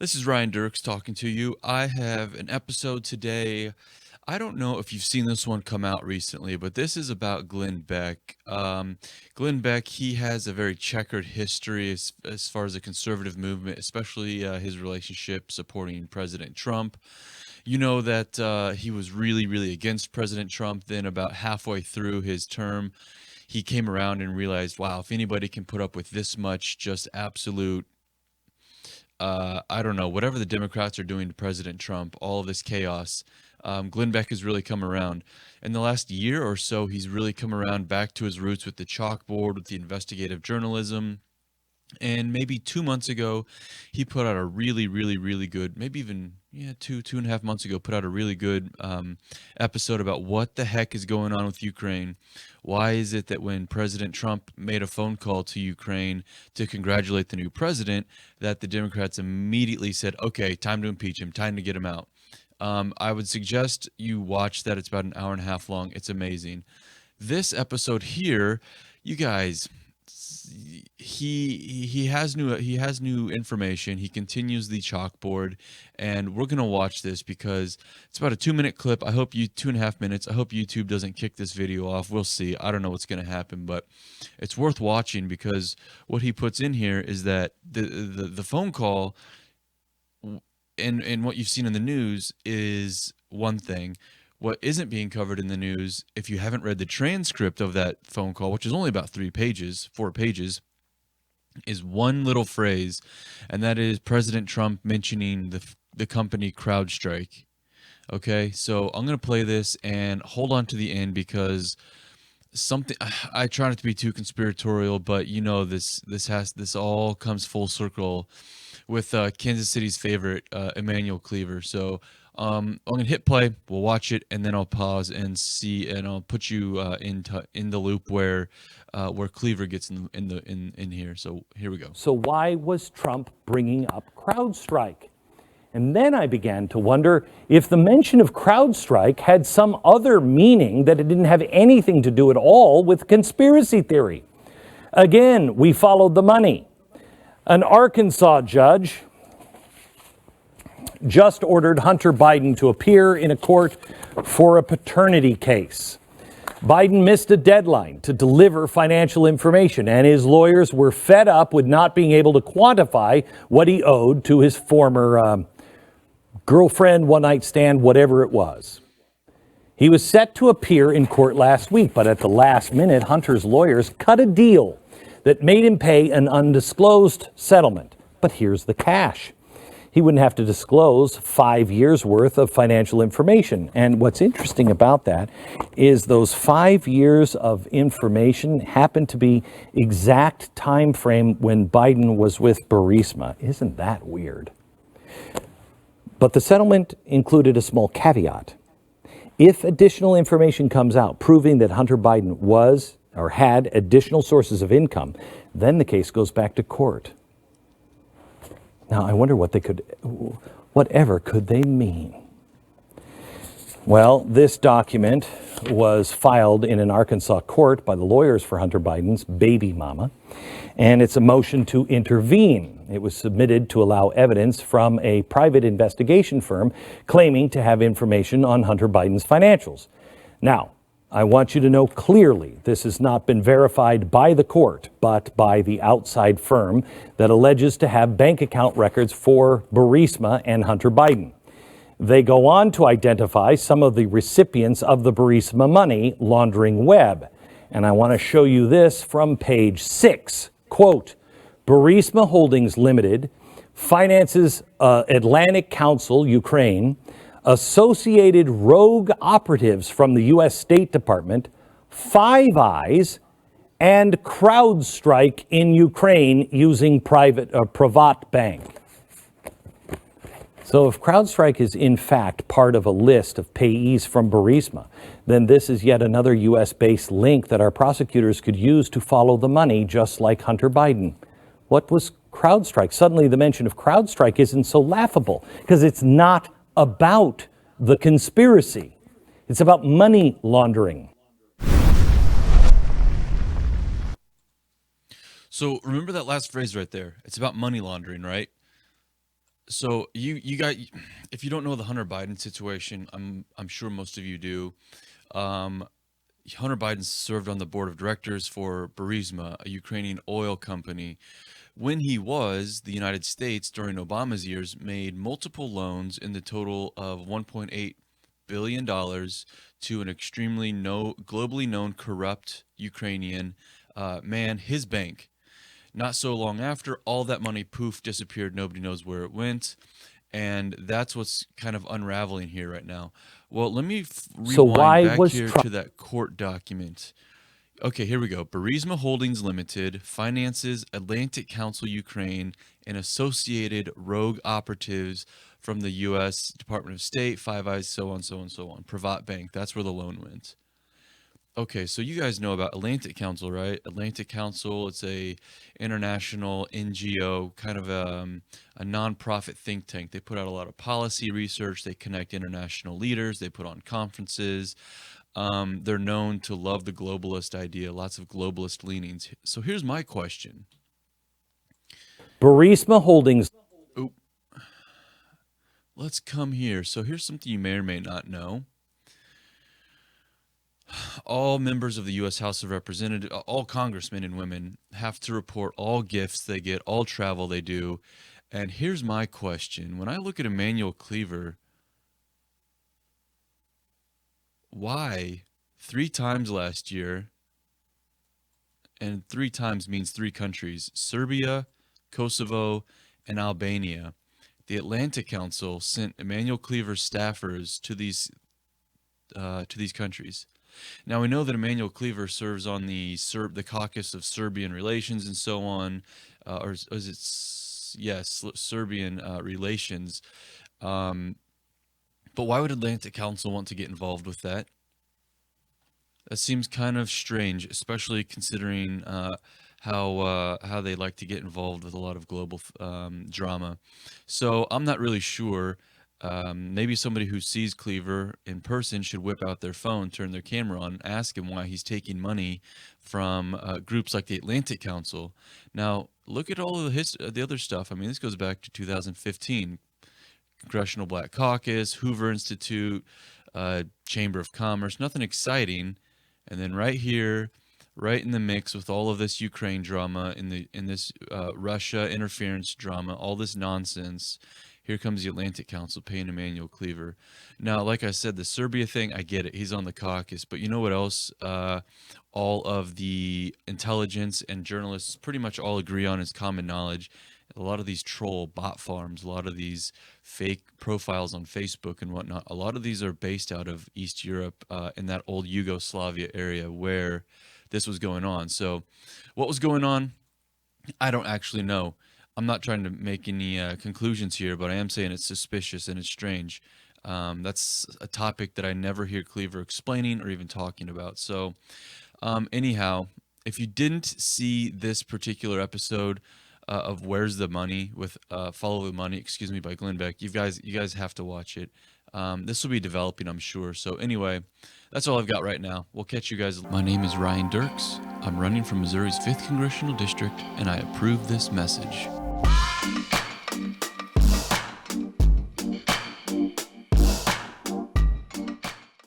This is Ryan Derks talking to you. I have an episode today. I don't know if you've seen this one come out recently, but this is about Glenn Beck. Glenn Beck, he has a very checkered history as far as the conservative movement, especially his relationship supporting President Trump. You know that he was really, really against President Trump. Then, about halfway through his term, he came around and realized, wow, if anybody can put up with this much just absolute I don't know, whatever the Democrats are doing to President Trump, all of this chaos, Glenn Beck has really come around. In the last year or so, he's really come around back to his roots with the chalkboard, with the investigative journalism. And maybe 2 months ago, he put out a really, really, really good, maybe even, yeah, 2.5 months ago, put out a really good episode about what the heck is going on with Ukraine. Why is it that when President Trump made a phone call to Ukraine to congratulate the new president, that the Democrats immediately said, okay, time to impeach him, time to get him out? I would suggest you watch that. It's about an hour and a half long. It's amazing. This episode here, you guys, he has new information. He continues the chalkboard, and we're gonna watch this because it's about a 2 minute clip. I hope 2.5 minutes. I hope YouTube doesn't kick this video off. We'll see. I don't know what's gonna happen, but it's worth watching because what he puts in here is that the phone call and what you've seen in the news is one thing. What isn't being covered in the news, if you haven't read the transcript of that phone call, which is only about 4 pages, is one little phrase, and that is President Trump mentioning the company CrowdStrike. Okay, so I'm gonna play this and hold on to the end because something I try not to be too conspiratorial, but you know this all comes full circle with Kansas City's favorite Emmanuel Cleaver. So I'm gonna hit play. We'll watch it, and then I'll pause and see, and I'll put you in the loop where Cleaver gets in here. So here we go. So why was Trump bringing up CrowdStrike? And then I began to wonder if the mention of CrowdStrike had some other meaning, that it didn't have anything to do at all with conspiracy theory. Again, we followed the money. An Arkansas judge just ordered Hunter Biden to appear in a court for a paternity case. Biden missed a deadline to deliver financial information, and his lawyers were fed up with not being able to quantify what he owed to his former girlfriend, one-night stand, whatever it was. He was set to appear in court last week, but at the last minute, Hunter's lawyers cut a deal that made him pay an undisclosed settlement. But here's the cash. He wouldn't have to disclose 5 years worth of financial information. And what's interesting about that is those 5 years of information happen to be exact time frame when Biden was with Burisma. Isn't that weird? But the settlement included a small caveat. If additional information comes out proving that Hunter Biden was or had additional sources of income, then the case goes back to court. Now, I wonder whatever could they mean? Well, this document was filed in an Arkansas court by the lawyers for Hunter Biden's baby mama, and it's a motion to intervene. It was submitted to allow evidence from a private investigation firm claiming to have information on Hunter Biden's financials. Now, I want you to know clearly this has not been verified by the court, but by the outside firm that alleges to have bank account records for Burisma and Hunter Biden. They go on to identify some of the recipients of the Burisma money laundering web. And I want to show you this from page 6. Quote, Burisma Holdings Limited finances Atlantic Council, Ukraine, associated rogue operatives from the U.S. State Department, Five Eyes, and CrowdStrike in Ukraine using Privat Bank. So if CrowdStrike is in fact part of a list of payees from Burisma, then this is yet another U.S.-based link that our prosecutors could use to follow the money, just like Hunter Biden. What was CrowdStrike? Suddenly the mention of CrowdStrike isn't so laughable because it's not about the conspiracy. It's about money laundering. So remember that last phrase right there. It's about money laundering, right? So you got, if you don't know the Hunter Biden situation, I'm sure most of you do. Um, Hunter Biden served on the board of directors for Burisma, a Ukrainian oil company. When he was, the United States during Obama's years made multiple loans in the total of $1.8 billion dollars to an extremely globally known corrupt Ukrainian man, his bank. Not so long after, all that money poof disappeared. Nobody knows where it went. And that's what's kind of unraveling here right now. Well, let me So rewind why back was here Trump? to that court document. Okay, here we go. Burisma Holdings Limited finances Atlantic Council Ukraine and associated rogue operatives from the U.S. Department of State, Five Eyes, so on, so on, so on. Privat Bank. That's where the loan went. Okay, so you guys know about Atlantic Council, right? Atlantic Council, it's a international NGO, kind of a nonprofit think tank. They put out a lot of policy research. They connect international leaders. They put on conferences. They're known to love the globalist idea, lots of globalist leanings. So here's my question. Burisma Holdings. Oop, let's come here. So here's something you may or may not know. All members of the U.S. House of Representatives, all congressmen and women have to report all gifts they get, all travel they do. And here's my question. When I look at Emmanuel Cleaver, why 3 times last year, and 3 times means 3 countries, Serbia, Kosovo, and Albania, the Atlantic Council sent Emmanuel Cleaver's staffers to these countries. Now we know that Emmanuel Cleaver serves on the caucus of Serbian relations and so on, or is it yes, Serbian relations. Um, but why would Atlantic Council want to get involved with that? That seems kind of strange, especially considering how they like to get involved with a lot of global drama. So I'm not really sure. Maybe somebody who sees Cleaver in person should whip out their phone, turn their camera on, and ask him why he's taking money from groups like the Atlantic Council. Now, look at all of the other stuff. I mean, this goes back to 2015. Congressional Black Caucus, Hoover Institute, Chamber of Commerce, nothing exciting. And then right here, right in the mix with all of this Ukraine drama, in this Russia interference drama, all this nonsense, here comes the Atlantic Council paying Emmanuel Cleaver. Now, like I said, the Serbia thing, I get it. He's on the caucus. But you know what else? All of the intelligence and journalists pretty much all agree on is common knowledge. A lot of these troll bot farms, a lot of these fake profiles on Facebook and whatnot, a lot of these are based out of East Europe, in that old Yugoslavia area where this was going on. So, what was going on? I don't actually know. I'm not trying to make any conclusions here, but I am saying it's suspicious and it's strange. That's a topic that I never hear Cleaver explaining or even talking about. So, anyhow, if you didn't see this particular episode of Where's the Money with Follow the Money, excuse me, by Glenn Beck, you guys have to watch it. This will be developing, I'm sure. So anyway, that's all I've got right now. We'll catch you guys. My name is Ryan Derks. I'm running from Missouri's 5th Congressional District, and I approve this message.